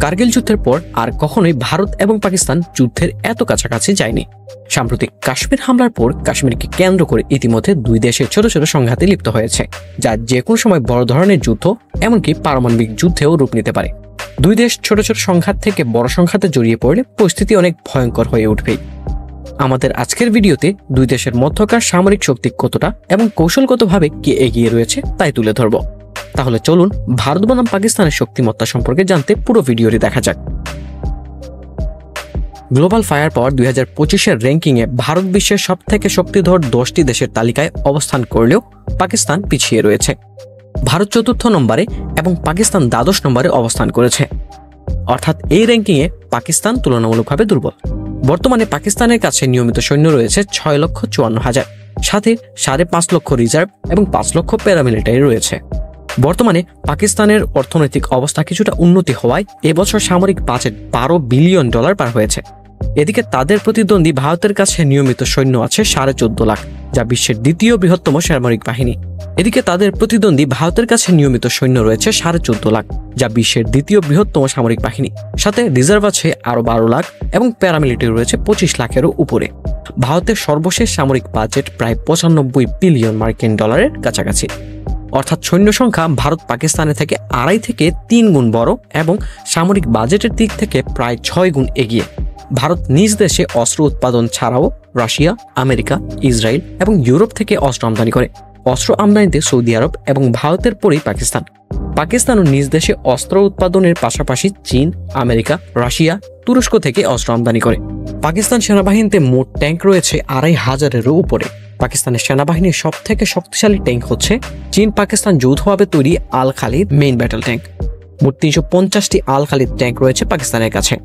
কার্গিল যুদ্ধের পর আর কখনোই ভারত এবং পাকিস্তান যুদ্ধের এত কাছাকাছি যায়নি। সাম্প্রতিক কাশ্মীর হামলার পর কাশ্মীরকে কেন্দ্র করে ইতিমধ্যে দুই দেশের ছোট ছোট সংঘাতে লিপ্ত হয়েছে, যা যে কোনো সময় বড় ধরনের যুদ্ধ এমনকি পারমাণবিক যুদ্ধেও রূপ নিতে পারে। দুই দেশ ছোট ছোট সংঘাত থেকে বড় সংঘাতে জড়িয়ে পড়লে পরিস্থিতি অনেক ভয়ঙ্কর হয়ে উঠবেই। আমাদের আজকের ভিডিওতে দুই দেশের মধ্যকার সামরিক শক্তি কতটা এবং কৌশলগতভাবে কে এগিয়ে রয়েছে তাই তুলে ধরব। তাহলে চলুন ভারত বনাম পাকিস্তানের শক্তিমত্তা সম্পর্কে জানতে পুরো ভিডিওটি দেখা যাক। গ্লোবাল ফায়ার পাওয়ার 2025-এর র্যাঙ্কিংয়ে ভারত বিশ্বের সবথেকে শক্তিধর 10টি দেশের তালিকায় অবস্থান করলেও পাকিস্তান পিছিয়ে রয়েছে। ভারত 4র্থ নম্বরে এবং পাকিস্তান দ্বাদশ নম্বরে অবস্থান করেছে। অর্থাৎ এই র্যাঙ্কিংয়ে পাকিস্তান তুলনামূলকভাবে দুর্বল। বর্তমানে পাকিস্তানের কাছে নিয়মিত সৈন্য রয়েছে 6,54,000, সাথে 5.5 লক্ষ রিজার্ভ এবং 5 লক্ষ প্যারামিলিটারি রয়েছে। বর্তমানে পাকিস্তানের অর্থনৈতিক অবস্থা কিছুটা উন্নতি হওয়ায় এবছর সামরিক বাজেট $12 বিলিয়ন পার হয়েছে। এদিকে তাদের প্রতিদ্বন্দ্বী ভারতের কাছে নিয়মিত সৈন্য আছে 14.5 লাখ, যা বিশ্বের দ্বিতীয় বৃহত্তম সামরিক বাহিনী। এদিকে তাদের প্রতিদ্বন্দ্বী ভারতের কাছে নিয়মিত সৈন্য রয়েছে 14.5 লাখ, যা বিশ্বের দ্বিতীয় বৃহত্তম সামরিক বাহিনী। সাথে রিজার্ভ আছে আরো 12 লাখ এবং প্যারামিলিটারি রয়েছে 25 লাখেরও উপরে। ভারতের সর্বশেষ সামরিক বাজেট প্রায় $95 বিলিয়ন কাছাকাছি। অর্থাৎ সৈন্য সংখ্যা ভারত পাকিস্তানের থেকে 2.5 থেকে 3 গুণ বড় এবং সামরিক বাজেটের দিক থেকে প্রায় 6 গুণ এগিয়ে। ভারত নিজ দেশে অস্ত্র উৎপাদন ছাড়াও রাশিয়া, আমেরিকা, ইসরায়েল এবং ইউরোপ থেকে অস্ত্র আমদানি করে। অস্ত্র আমদানিতে সৌদি আরব এবং ভারতের পরেই পাকিস্তান। পাকিস্তানও নিজ দেশে অস্ত্র উৎপাদনের পাশাপাশি চীন, আমেরিকা, রাশিয়া, তুরস্ক থেকে অস্ত্র আমদানি করে। পাকিস্তান সেনাবাহিনীতে মোট ট্যাঙ্ক রয়েছে 2,500-এরও উপরে। পাকিস্তানের সেনাবাহিনীর সবথেকে শক্তিশালী ট্যাঙ্ক হচ্ছে চীন পাকিস্তান যৌথভাবে তৈরি আল খালিদ মেইন ব্যাটল ট্যাঙ্ক। মোট 350টি আল খালিদ ট্যাঙ্ক রয়েছে পাকিস্তানের কাছে।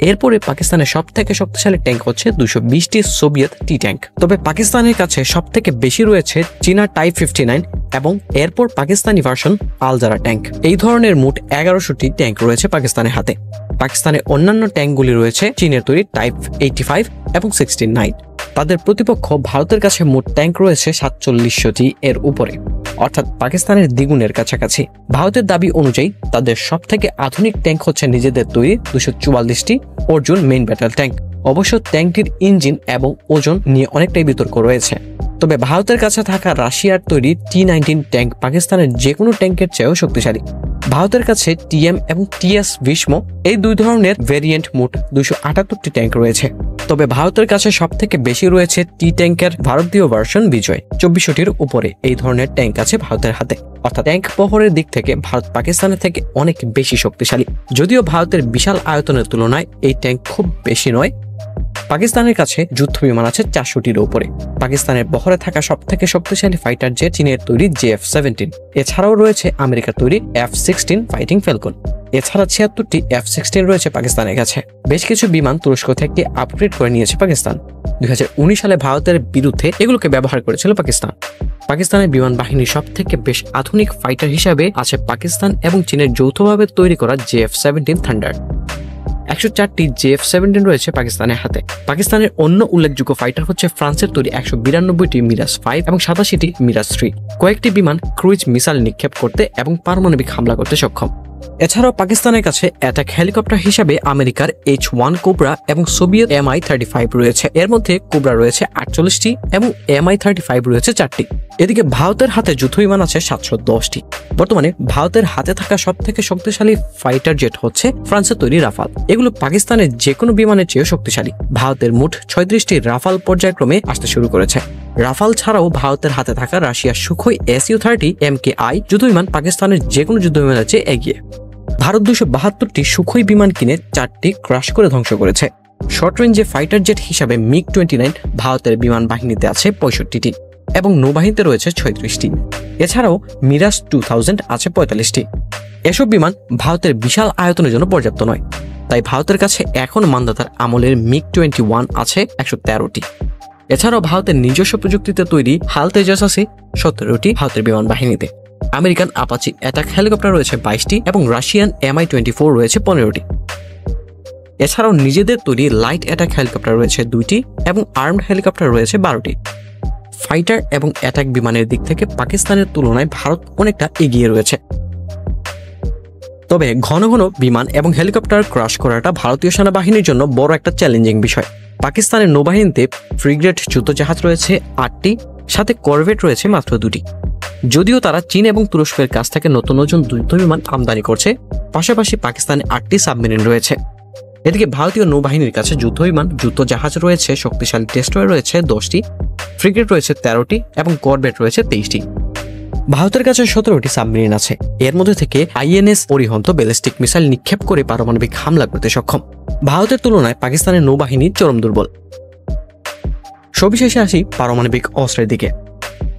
এরপরে পাকিস্তানের সবথেকে শক্তিশালী ট্যাঙ্ক হচ্ছে 220টি সোভিয়েত টি ট্যাঙ্ক। তবে পাকিস্তানের কাছে সবথেকে বেশি রয়েছে চীনা টাইপ 59 এবং এরপর পাকিস্তানি ভার্সন আল জারা ট্যাঙ্ক। এই ধরনের মোট 1100টি ট্যাঙ্ক রয়েছে পাকিস্তানের হাতে। পাকিস্তানের অন্যান্য ট্যাঙ্কগুলি রয়েছে চীনের তৈরি টাইপ 85 এবং 69। তাদের প্রতিপক্ষ ভারতের কাছে মোট ট্যাঙ্ক রয়েছে 4700টি এর উপরে, অর্থাৎ পাকিস্তানের দ্বিগুণের কাছাকাছি। ভারতের দাবি অনুযায়ী তাদের সবথেকে আধুনিক ট্যাঙ্ক হচ্ছে নিজেদের তৈরি 244টি অর্জুন মেইন ব্যাটল ট্যাঙ্ক। অবশ্য ট্যাঙ্কটির ইঞ্জিন এবং ওজন নিয়ে অনেকটাই বিতর্ক রয়েছে। তবে ভারতের কাছে থাকা রাশিয়ার তৈরি T-19 ট্যাঙ্ক পাকিস্তানের যে কোনো ট্যাঙ্কের চেয়েও শক্তিশালী। ভারতের কাছে TM এবং TS ভীষ্ম এই দুই ধরনের ভেরিয়েন্ট মোট 278টি ট্যাঙ্ক রয়েছে। তবে ভারতের কাছে সবথেকে বেশি রয়েছে টি ট্যাঙ্কের ভারতীয় ভার্সন বিজয়। 2400টির উপরে এই ধরনের ট্যাঙ্ক আছে ভারতের হাতে। অর্থাৎ ট্যাঙ্ক বহরের দিক থেকে ভারত পাকিস্তানের থেকে অনেক বেশি শক্তিশালী। যদিও ভারতের বিশাল আয়তনের তুলনায় এই ট্যাঙ্ক খুব বেশি নয়। পাকিস্তানের কাছে যুদ্ধ বিমান আছে 400টির উপরে। পাকিস্তানের বহরে থাকা সবথেকে শক্তিশালী ফাইটার জেট চীনের তৈরি JF-17। এছাড়াও রয়েছে আমেরিকার তৈরি F-16 ফাইটিং ফ্যালকন। এছাড়া 76টি F-16 রয়েছে পাকিস্তানের কাছে। বেশ কিছু বিমান তুরস্ক থেকে আপগ্রেড করে নিয়েছে পাকিস্তান। 2019 সালে ভারতের বিরুদ্ধে এগুলোকে ব্যবহার করেছিল পাকিস্তান। পাকিস্তানের বিমান বাহিনীর সবথেকে বেশ আধুনিক ফাইটার হিসাবে আছে পাকিস্তান এবং চীনের যৌথভাবে তৈরি করা JF-17 থান্ডার। 104টি JF-17 রয়েছে পাকিস্তানের হাতে। পাকিস্তানের অন্য উল্লেখযোগ্য ফাইটার হচ্ছে ফ্রান্সের তৈরি 192টি মিরাজ 5 এবং 87টি মিরাজ 3। কয়েকটি বিমান ক্রুইজ মিসাইল নিক্ষেপ করতে এবং পারমাণবিক হামলা করতে সক্ষম। এছাড়াও পাকিস্তানের কাছে অ্যাটাক হেলিকপ্টার হিসাবে আমেরিকার H-1 কোবরা এবং সোভিয়েত Mi-35 রয়েছে। এর মধ্যে কোবরা রয়েছে 48টি এবং Mi-35 রয়েছে 4টি। এদিকে ভারতের হাতে যুদ্ধ বিমান আছে 710টি। বর্তমানে ভারতের হাতে থাকা সবথেকে শক্তিশালী ফাইটার জেট হচ্ছে ফ্রান্সের তৈরি রাফাল। এগুলো পাকিস্তানের যে কোনো বিমানের চেয়েও শক্তিশালী। ভারতের মোট 36টি রাফাল পর্যায়ক্রমে আসতে শুরু করেছে। রাফাল ছাড়াও ভারতের হাতে থাকা রাশিয়ার সুখোই Su-30 MKI যুদ্ধবিমান পাকিস্তানের যে কোনো যুদ্ধবিমানের চেয়ে এগিয়ে। ভারত 272টি সুখোই বিমান কিনে 4টি ক্রাশ করে ধ্বংস করেছে। শর্ট রেঞ্জে ফাইটার জেট হিসাবে MiG-29 ভারতের বিমান বাহিনীতে আছে 65টি এবং নৌবাহিনীতে রয়েছে 36টি। এছাড়াও মিরাজ 2000 আছে 45টি। এসব বিমান ভারতের বিশাল আয়তনের জন্য পর্যাপ্ত নয়, তাই ভারতের কাছে এখন মান্দাতার আমলের MiG-21 আছে 113টি। এছাড়াও ভারতের নিজস্ব প্রযুক্তিতে তৈরি হাল তেজাস আছে 17টি ভারতের বিমান বাহিনীতে। আমেরিকান আপাচি অ্যাটাক হেলিকপ্টার রয়েছে 22টি এবং রাশিয়ান Mi-24 রয়েছে 15টি। এছাড়াও নিজেদের তৈরি লাইট অ্যাটাক হেলিকপ্টার রয়েছে 2টি এবং আর্মড হেলিকপ্টার রয়েছে 12টি। ফাইটার এবং অ্যাটাক বিমানের দিক থেকে পাকিস্তানের তুলনায় ভারত অনেকটা এগিয়ে রয়েছে। তবে ঘন ঘন বিমান এবং হেলিকপ্টার ক্রাশ করাটা ভারতীয় সেনাবাহিনীর জন্য বড় একটা চ্যালেঞ্জিং বিষয়। পাকিস্তানের নৌবাহিনীতে ফ্রিগেট যুদ্ধজাহাজ রয়েছে 8টি, সাথে করভেট রয়েছে মাত্র 2টি। যদিও তারা চীন এবং তুরস্কের কাছ থেকে নতুন নতুন যুদ্ধ বিমান আমদানি করছে, পাশাপাশি পাকিস্তানে 8টি সাবমেরিন রয়েছে। এদিকে ভারতীয় নৌবাহিনীর কাছে যুদ্ধবিমান, যুদ্ধজাহাজ রয়েছে, শক্তিশালী ডেস্ট্রয়ার রয়েছে 10টি, ফ্রিগেট রয়েছে 13টি এবং করভেট রয়েছে 23টি। ভারতের কাছে 17টি সাবমেরিন আছে। এর মধ্যে থেকে আইএনএস অরিহন্ত ব্যালিস্টিক মিসাইল নিক্ষেপ করে পারমাণবিক হামলা করতে সক্ষম। ভারতের তুলনায় পাকিস্তানের নৌবাহিনী চরম দুর্বল। সবিশেষে আসি পারমাণবিক অস্ত্রের দিকে।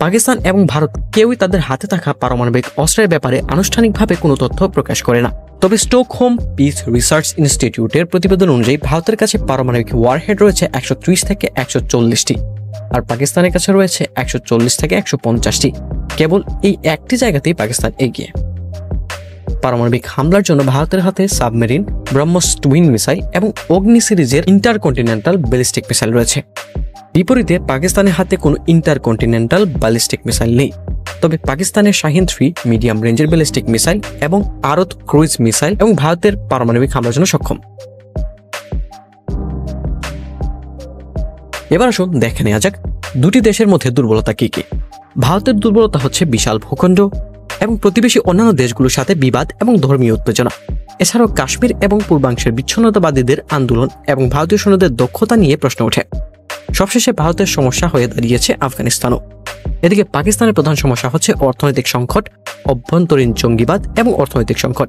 পাকিস্তান এবং ভারত কেউই তাদের হাতে থাকা পারমাণবিক অস্ত্রের ব্যাপারে আনুষ্ঠানিকভাবে কোনো তথ্য প্রকাশ করে না। তবে স্টকহোম পিস রিসার্চ ইনস্টিটিউটের প্রতিবেদন অনুযায়ী ভারতের কাছে পারমাণবিক ওয়ারহেড রয়েছে 130 থেকে 140টি, আর পাকিস্তানের কাছে রয়েছে 140 থেকে 150টি। কেবল এই একটি জায়গাতেই পাকিস্তান এগিয়ে। পারমাণবিক হামলার জন্য ভারতের হাতে সাবমেরিন, ব্রহ্মস টুইন মিসাইল এবং অগ্নি সিরিজের ইন্টারকন্টিনেন্টাল ব্যালিস্টিক মিসাইল রয়েছে। বিপরীতে পাকিস্তানের হাতে কোনো ইন্টারকন্টিনেন্টাল ব্যালিস্টিক মিসাইল নেই। তবে পাকিস্তানের শাহিন 3 মিডিয়াম রেঞ্জের ব্যালিস্টিক মিসাইল এবং আরত ক্রুইজ মিসাইল এবং ভারতের পারমাণবিক হামলার জন্য সক্ষম। এবার আসুন দেখে নেওয়া যাক দুটি দেশের মধ্যে দুর্বলতা কি কি। ভারতের দুর্বলতা হচ্ছে বিশাল ভূখণ্ড এবং প্রতিবেশী অন্যান্য দেশগুলোর সাথে বিবাদ এবং ধর্মীয় উত্তেজনা। এছাড়াও কাশ্মীর এবং পূর্বাংশের বিচ্ছিন্নতাবাদীদের আন্দোলন এবং ভারতীয় সৈন্যদের দক্ষতা নিয়ে প্রশ্ন ওঠে। সবশেষে ভারতের সমস্যা হয়ে দাঁড়িয়েছে আফগানিস্তানও। এদিকে পাকিস্তানের প্রধান সমস্যা হচ্ছে অর্থনৈতিক সংকট, অভ্যন্তরীণ জঙ্গিবাদ এবং অর্থনৈতিক সংকট।